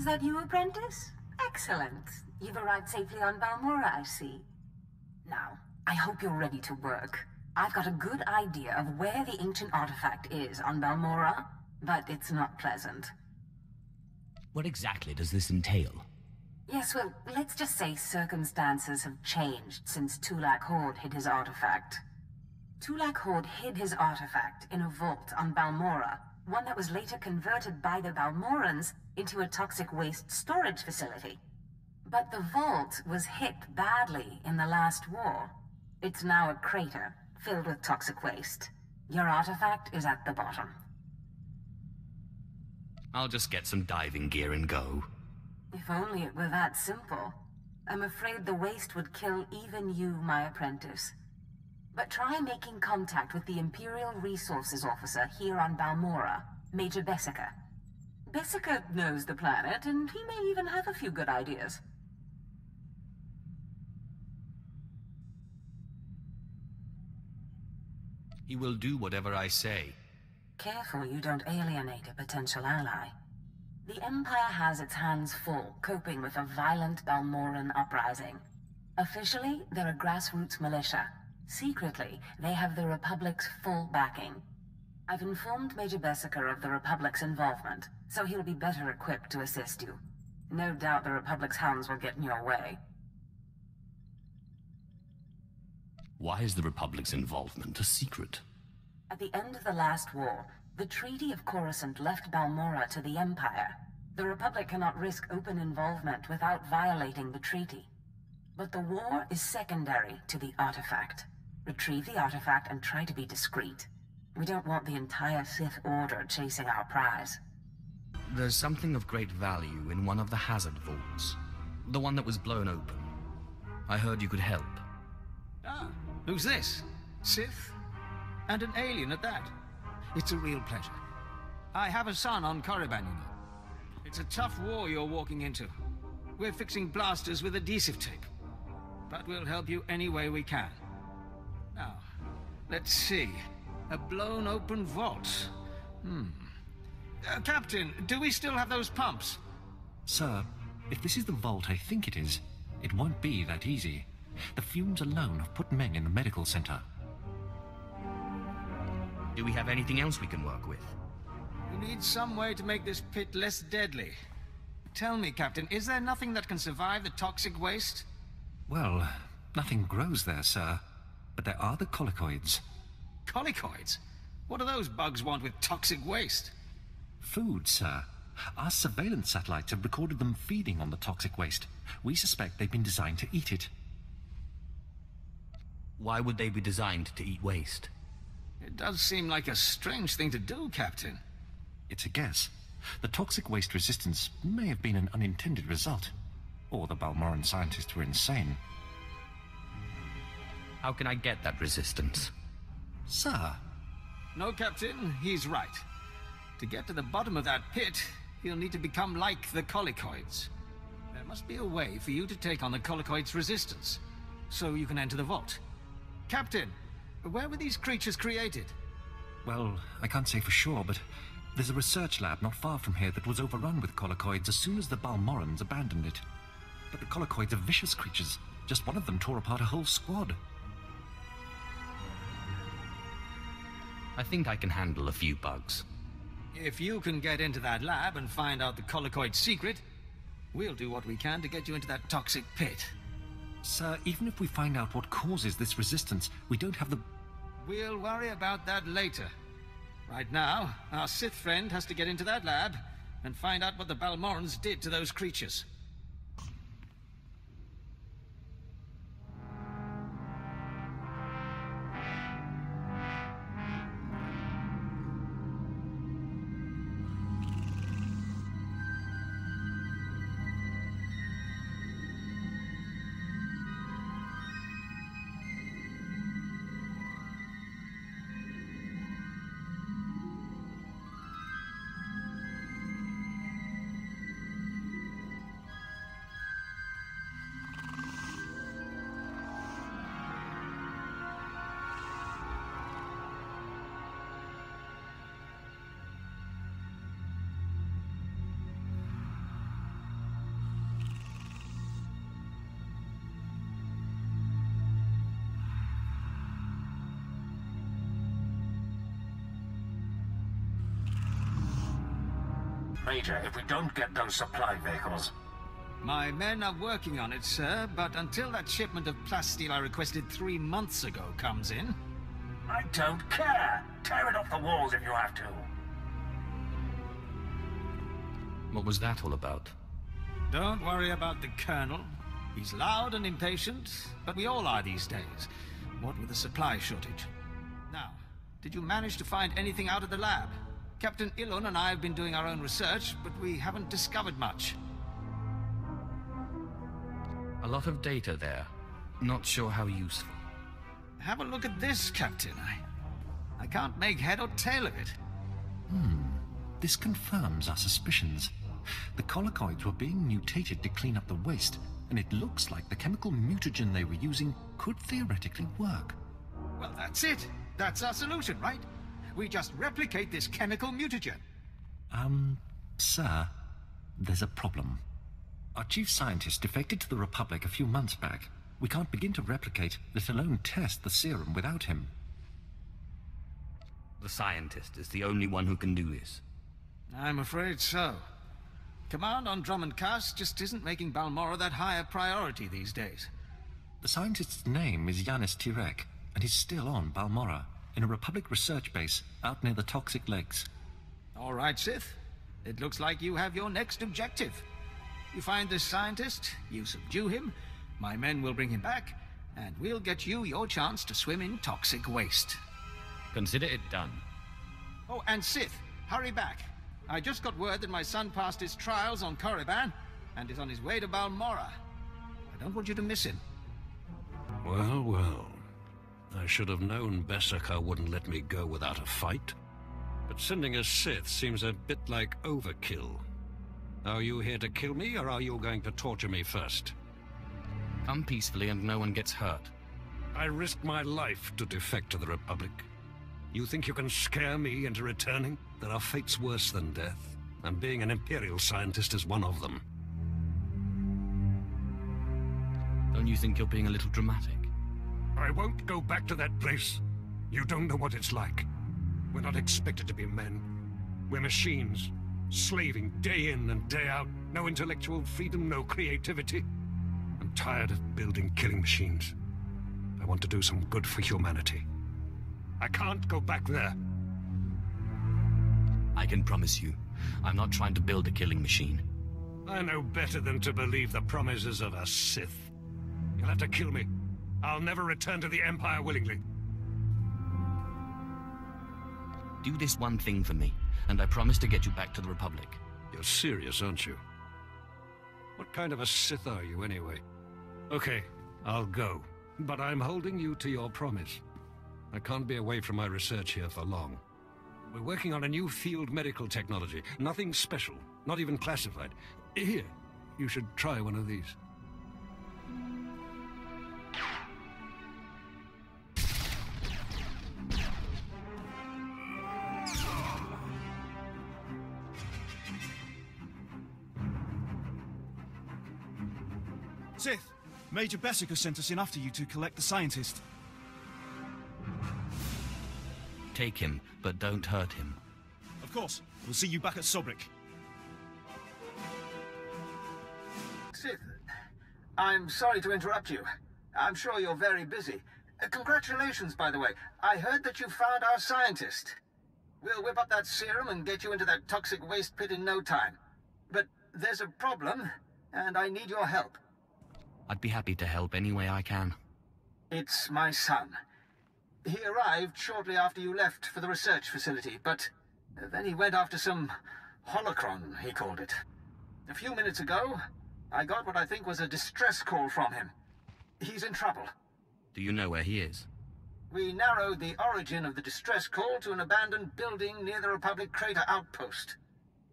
Is that you, apprentice? Excellent. You've arrived safely on Balmorra, I see. Now, I hope you're ready to work. I've got a good idea of where the ancient artifact is on Balmorra, but it's not pleasant. What exactly does this entail? Yes, well, let's just say circumstances have changed since Tulak Horde hid his artifact. Tulak Horde hid his artifact in a vault on Balmorra, one that was later converted by the Balmorrans into a toxic waste storage facility. But the vault was hit badly in the last war. It's now a crater, filled with toxic waste. Your artifact is at the bottom. I'll just get some diving gear and go. If only it were that simple. I'm afraid the waste would kill even you, my apprentice. But try making contact with the Imperial Resources Officer here on Balmorra, Major Bessica. Bessica knows the planet, and he may even have a few good ideas. He will do whatever I say. Careful you don't alienate a potential ally. The Empire has its hands full coping with a violent Balmorran uprising. Officially, they're a grassroots militia. Secretly, they have the Republic's full backing. I've informed Major Bessica of the Republic's involvement, so he'll be better equipped to assist you. No doubt the Republic's hounds will get in your way. Why is the Republic's involvement a secret? At the end of the last war, the Treaty of Coruscant left Balmorra to the Empire. The Republic cannot risk open involvement without violating the treaty. But the war is secondary to the artifact. Retrieve the artifact and try to be discreet. We don't want the entire Sith Order chasing our prize. There's something of great value in one of the hazard vaults. The one that was blown open. I heard you could help. Ah, who's this? Sith? And an alien at that. It's a real pleasure. I have a son on Korriban, you know. It's a tough war you're walking into. We're fixing blasters with adhesive tape. But we'll help you any way we can. Now, let's see. A blown open vault. Captain, do we still have those pumps? Sir, if this is the vault I think it is, it won't be that easy. The fumes alone have put Meng in the medical center. Do we have anything else we can work with? We need some way to make this pit less deadly. Tell me, Captain, is there nothing that can survive the toxic waste? Well, nothing grows there, sir. But there are the colicoids. Colicoids? What do those bugs want with toxic waste? Food, sir. Our surveillance satellites have recorded them feeding on the toxic waste. We suspect they've been designed to eat it. Why would they be designed to eat waste? It does seem like a strange thing to do, Captain. It's a guess. The toxic waste resistance may have been an unintended result. Or the Balmorran scientists were insane. How can I get that resistance? Sir. No, Captain, he's right. To get to the bottom of that pit, you'll need to become like the colicoids. There must be a way for you to take on the colicoids' resistance, so you can enter the vault. Captain, where were these creatures created? Well, I can't say for sure, but there's a research lab not far from here that was overrun with colicoids as soon as the Balmorrans abandoned it. But the colicoids are vicious creatures. Just one of them tore apart a whole squad. I think I can handle a few bugs. If you can get into that lab and find out the colicoid secret, we'll do what we can to get you into that toxic pit. Sir, even if we find out what causes this resistance, we don't have the... We'll worry about that later. Right now, our Sith friend has to get into that lab and find out what the Balmorrans did to those creatures. Major, if we don't get those supply vehicles... My men are working on it, sir, but until that shipment of plasteel I requested 3 months ago comes in... I don't care! Tear it off the walls if you have to! What was that all about? Don't worry about the Colonel. He's loud and impatient, but we all are these days. What with the supply shortage. Now, did you manage to find anything out of the lab? Captain Ilon and I have been doing our own research, but we haven't discovered much. A lot of data there. Not sure how useful. Have a look at this, Captain. I can't make head or tail of it. This confirms our suspicions. The collocoids were being mutated to clean up the waste, and it looks like the chemical mutagen they were using could theoretically work. Well, that's it. That's our solution, right? We just replicate this chemical mutagen. Sir, there's a problem. Our chief scientist defected to the Republic a few months back. We can't begin to replicate, let alone test the serum without him. The scientist is the only one who can do this. I'm afraid so. Command on Drummond Cass just isn't making Balmorra that high a priority these days. The scientist's name is Yanis Tirek, and he's still on Balmorra, in a Republic research base out near the Toxic Lakes. All right, Sith. It looks like you have your next objective. You find this scientist, you subdue him, my men will bring him back, and we'll get you your chance to swim in toxic waste. Consider it done. Oh, and Sith, hurry back. I just got word that my son passed his trials on Korriban, and is on his way to Balmorra. I don't want you to miss him. Well, well. I should have known Bessaker wouldn't let me go without a fight. But sending a Sith seems a bit like overkill. Are you here to kill me, or are you going to torture me first? Come peacefully and no one gets hurt. I risked my life to defect to the Republic. You think you can scare me into returning? There are fates worse than death, and being an Imperial scientist is one of them. Don't you think you're being a little dramatic? I won't go back to that place. You don't know what it's like. We're not expected to be men. We're machines, slaving day in and day out. No intellectual freedom, no creativity. I'm tired of building killing machines. I want to do some good for humanity. I can't go back there. I can promise you, I'm not trying to build a killing machine. I know better than to believe the promises of a Sith. You'll have to kill me. I'll never return to the Empire willingly. Do this one thing for me, and I promise to get you back to the Republic. You're serious, aren't you? What kind of a Sith are you, anyway? Okay, I'll go. But I'm holding you to your promise. I can't be away from my research here for long. We're working on a new field medical technology. Nothing special, not even classified. Here, you should try one of these. Sith, Major Bessaker sent us in after you to collect the scientist. Take him, but don't hurt him. Of course. We'll see you back at Sobrik. Sith, I'm sorry to interrupt you. I'm sure you're very busy. Congratulations, by the way. I heard that you found our scientist. We'll whip up that serum and get you into that toxic waste pit in no time. But there's a problem, and I need your help. I'd be happy to help any way I can. It's my son. He arrived shortly after you left for the research facility, but then he went after some holocron, he called it. A few minutes ago, I got what I think was a distress call from him. He's in trouble. Do you know where he is? We narrowed the origin of the distress call to an abandoned building near the Republic crater outpost.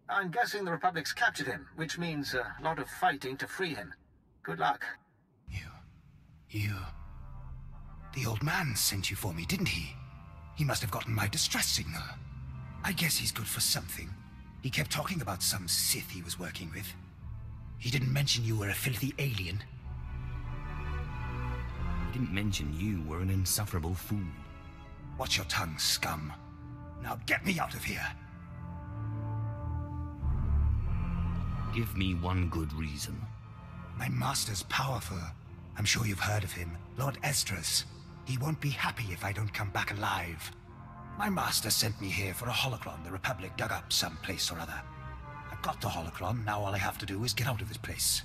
I'm guessing the Republic's captured him, which means a lot of fighting to free him. Good luck. The old man sent you for me, didn't he? He must have gotten my distress signal. I guess he's good for something. He kept talking about some Sith he was working with. He didn't mention you were a filthy alien. He didn't mention you were an insufferable fool. Watch your tongue, scum. Now get me out of here. Give me one good reason. My master's powerful. I'm sure you've heard of him. Lord Esdras. He won't be happy if I don't come back alive. My master sent me here for a holocron the Republic dug up someplace or other. I've got the holocron, now all I have to do is get out of this place.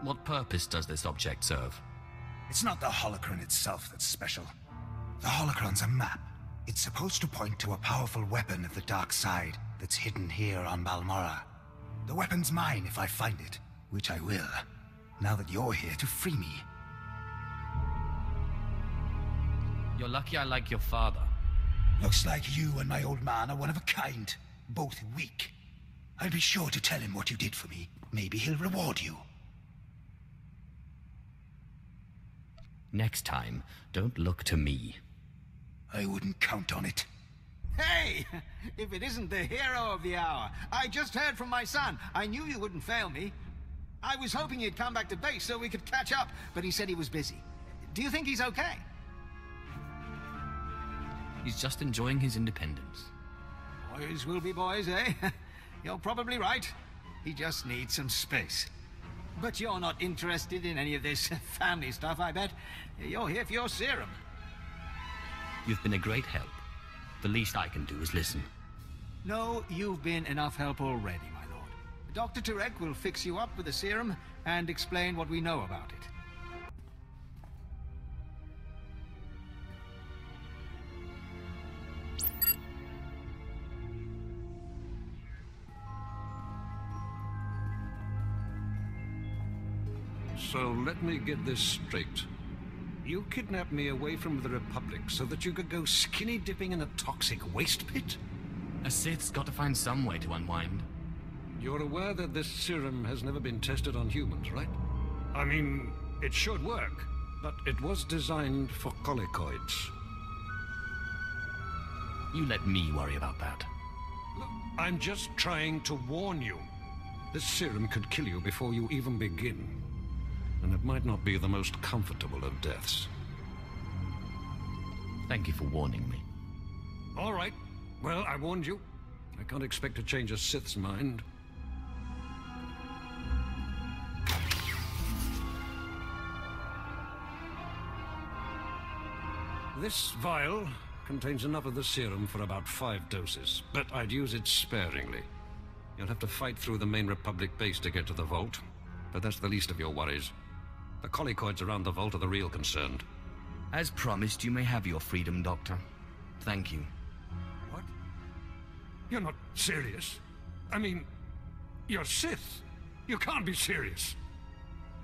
What purpose does this object serve? It's not the holocron itself that's special. The holocron's a map. It's supposed to point to a powerful weapon of the dark side that's hidden here on Balmorra. The weapon's mine if I find it, which I will, now that you're here to free me. You're lucky I like your father. Looks like you and my old man are one of a kind, both weak. I'll be sure to tell him what you did for me. Maybe he'll reward you. Next time, don't look to me. I wouldn't count on it. Hey! If it isn't the hero of the hour. I just heard from my son. I knew you wouldn't fail me. I was hoping he'd come back to base so we could catch up, but he said he was busy. Do you think he's okay? He's just enjoying his independence. Boys will be boys, eh? You're probably right. He just needs some space. But you're not interested in any of this family stuff, I bet. You're here for your serum. You've been a great help. The least I can do is listen. No, you've been enough help already, my lord. Dr. Turek will fix you up with the serum and explain what we know about it. So let me get this straight. You kidnapped me away from the Republic so that you could go skinny dipping in a toxic waste pit? A Sith's got to find some way to unwind. You're aware that this serum has never been tested on humans, right? I mean, it should work, but it was designed for colicoids. You let me worry about that. Look, I'm just trying to warn you. This serum could kill you before you even begin. And it might not be the most comfortable of deaths. Thank you for warning me. All right. Well, I warned you. I can't expect to change a Sith's mind. This vial contains enough of the serum for about 5 doses, but I'd use it sparingly. You'll have to fight through the main Republic base to get to the vault, but that's the least of your worries. The colicoids around the vault are the real concern. As promised, you may have your freedom, Doctor. Thank you. What? You're not serious? I mean, you're Sith. You can't be serious.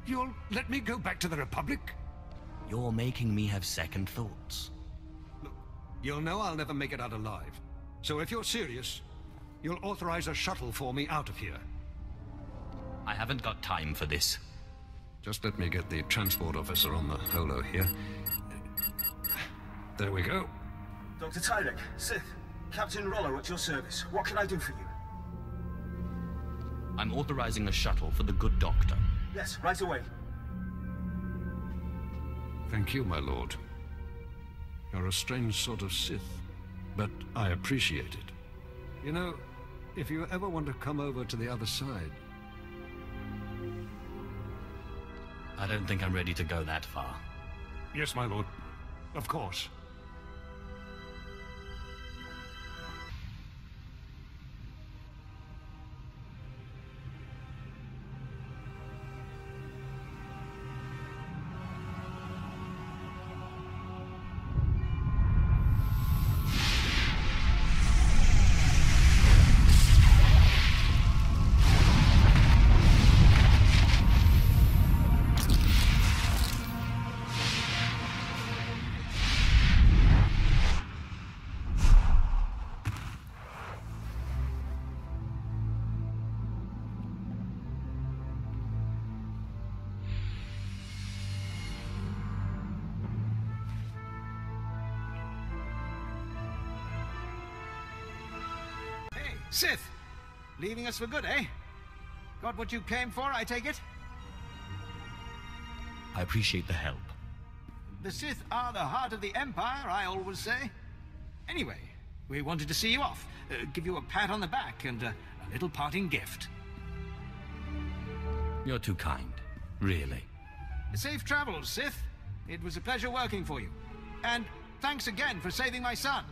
You'll let me go back to the Republic? You're making me have second thoughts. Look, you'll know I'll never make it out alive. So if you're serious, you'll authorize a shuttle for me out of here. I haven't got time for this. Just let me get the transport officer on the holo here. There we go. Dr. Tyrek, Sith, Captain Rollo at your service. What can I do for you? I'm authorizing a shuttle for the good doctor. Yes, right away. Thank you, my lord. You're a strange sort of Sith, but I appreciate it. You know, if you ever want to come over to the other side... I don't think I'm ready to go that far. Yes, my lord. Of course. Sith! Leaving us for good, eh? Got what you came for, I take it? I appreciate the help. The Sith are the heart of the Empire, I always say. Anyway, We wanted to see you off, give you a pat on the back and a little parting gift. You're too kind. Really. Safe travels, Sith. It was a pleasure working for you. And thanks again for saving my son.